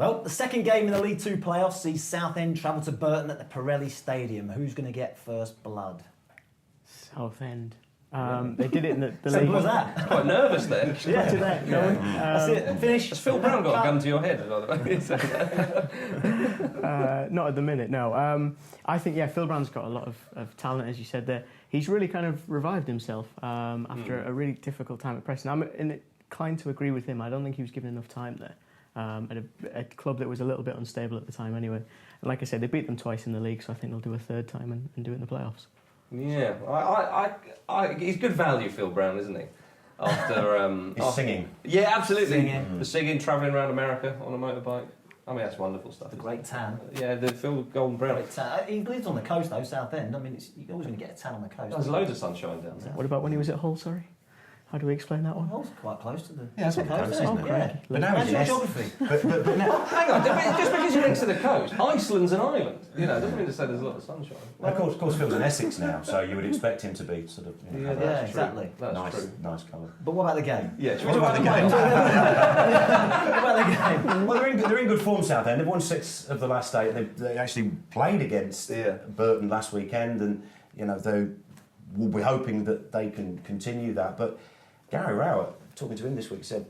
Well, the second game in the League Two playoffs sees Southend travel to Burton at the Pirelli Stadium. Who's going to get first blood? Southend. They did it in the league. Simple as that. Quite nervous there. That's it. Finish. Has Phil Brown got a gun to your head? Not at the minute, no. I think, Phil Brown's got a lot of talent, as you said there. He's really kind of revived himself after a really difficult time at Preston. I'm inclined to agree with him. I don't think he was given enough time there. At a club that was a little bit unstable at the time anyway. And like I said, they beat them twice in the league, so I think they'll do a third time and do it in the playoffs. Yeah, he's good value, Phil Brown, isn't he? After singing. Yeah, absolutely. Singing. The singing, travelling around America on a motorbike. I mean, that's wonderful stuff. The great tan. Yeah, the Phil Golden Brown. Great tan. He lives on the coast though, Southend. I mean, you're always going to get a tan on the coast. There's loads of sunshine down there. What about when he was at Hull, sorry? How do we explain that one? Hull's quite close to the that's coast, isn't it? Yeah. But now That's he's your in geography. But now, Hang on, just because you're next to the coast, Iceland's an island. You know, it doesn't mean to say there's a lot of sunshine. of course, Phil's in Essex now, so you would expect him to be sort of Yeah, Yeah, exactly. That's true. nice colour. But what about the game? Yeah, What about the game? What about the game? Well, they're in good form, Southend. They've won 6 of the last 8. They actually played against Burton last weekend, and we'll be hoping that they can continue that. But Gary Rowett, talking to him this week, said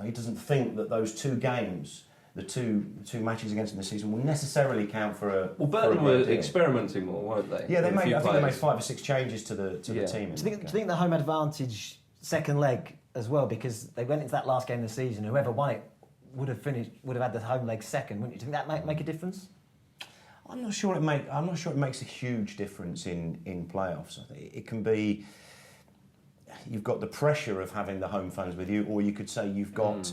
he doesn't think that those 2 games, the two matches against them this season, will necessarily count for a. Well, Burton were experimenting more, weren't they? Yeah, I think they made 5 or 6 changes to the team. Do you think the home advantage second leg as well, because they went into that last game of the season, whoever won it would have had the home leg second, wouldn't you? Do you think that make a difference? I'm not sure it makes a huge difference in playoffs. I think it can be. You've got the pressure of having the home fans with you, or you could say you've got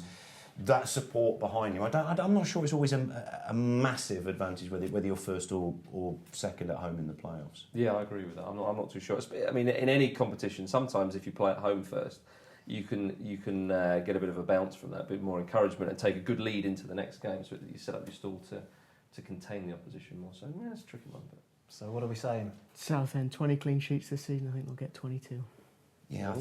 that support behind you. I'm not sure it's always a massive advantage whether you're first or second at home in the playoffs. Yeah, I agree with that. I'm not too sure. I mean, in any competition, sometimes if you play at home first, you can get a bit of a bounce from that, a bit more encouragement, and take a good lead into the next game, so that you set up your stall to contain the opposition more. So yeah, it's a tricky one. But. So what are we saying? Southend 20 clean sheets this season. I think they'll get 22. Yeah,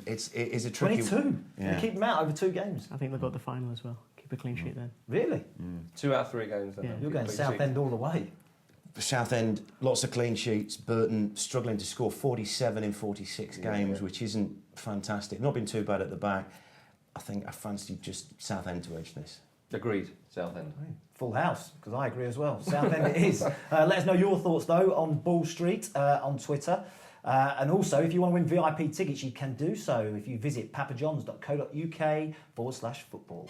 it is a tricky. 22. Yeah. You keep them out over 2 games. I think they've got the final as well. Keep a clean sheet then. Really? 2 out of 3 games. Then Yeah. You're going Southend all the way. Southend, lots of clean sheets. Burton struggling to score 47 in 46 games, which isn't fantastic. Not been too bad at the back. I think I fancy just Southend to edge this. Agreed, Southend. Full house, because I agree as well. Southend it is. Let us know your thoughts though on Ball Street on Twitter. And also, if you want to win VIP tickets, you can do so if you visit papajohns.co.uk/football.